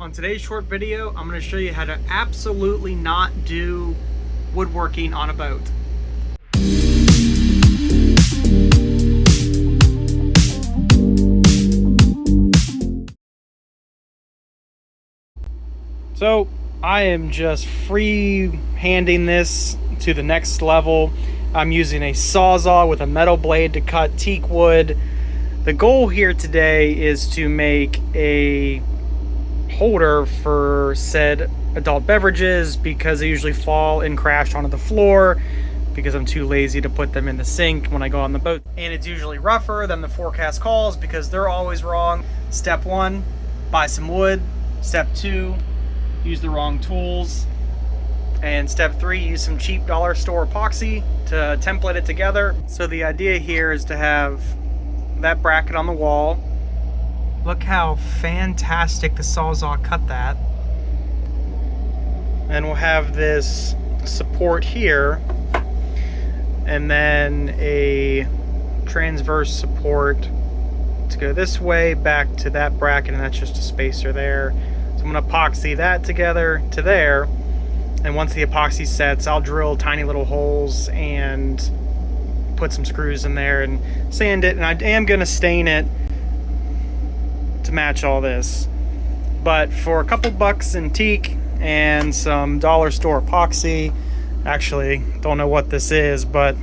On today's short video, I'm going to show you how to absolutely not do woodworking on a boat. So I am just free-handing this to the next level. I'm using a Sawzall with a metal blade to cut teak wood. The goal here today is to make a holder for said adult beverages because they usually fall and crash onto the floor because I'm too lazy to put them in the sink when I go on the boat. And it's usually rougher than the forecast calls because they're always wrong. Step 1, buy some wood. Step 2, use the wrong tools. And step 3, use some cheap dollar store epoxy to template it together. So the idea here is to have that bracket on the wall. Look how fantastic the Sawzall cut that. And we'll have this support here, and then a transverse support to go this way back to that bracket, and that's just a spacer there. So I'm going to epoxy that together to there, and once the epoxy sets, I'll drill tiny little holes and put some screws in there and sand it, and I am going to stain it to match all this. But for a couple bucks in teak and some dollar store epoxy, actually don't know what this is, but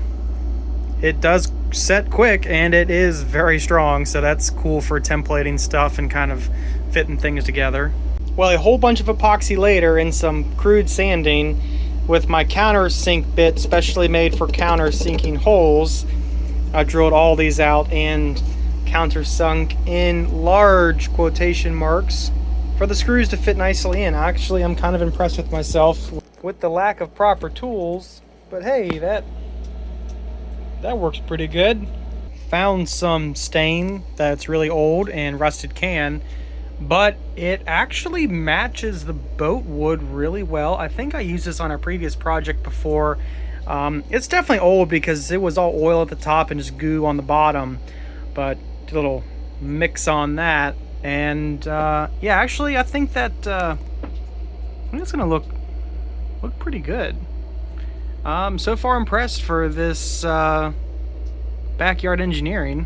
it does set quick and it is very strong, so that's cool for templating stuff and kind of fitting things together. Well, a whole bunch of epoxy later and some crude sanding with my countersink bit specially made for countersinking holes, I drilled all these out and countersunk in large quotation marks for the screws to fit nicely in. Actually, I'm kind of impressed with myself with the lack of proper tools, but hey, that works pretty good. Found some stain that's really old and rusted can, but it actually matches the boat wood really well. I think I used this on a previous project before. It's definitely old because it was all oil at the top and just goo on the bottom, but a little mix on that, and yeah, actually I think that I think it's gonna look pretty good. So far impressed for this backyard engineering.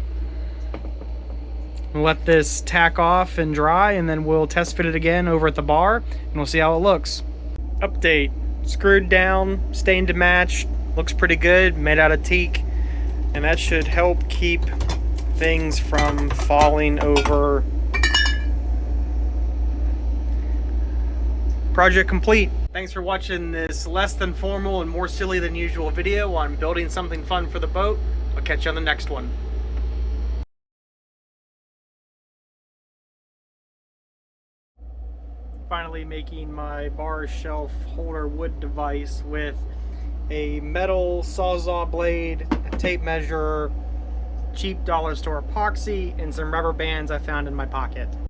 We'll let this tack off and dry, and then we'll test fit it again over at the bar and we'll see how it looks. Update: screwed down, stained to match, looks pretty good, made out of teak, and that should help keep things from falling over. Project complete. Thanks for watching this less than formal and more silly than usual video on building something fun for the boat. I'll catch you on the next one. Finally making my bar shelf holder wood device with a metal Sawzall blade, a tape measure, cheap dollar store epoxy, and some rubber bands I found in my pocket.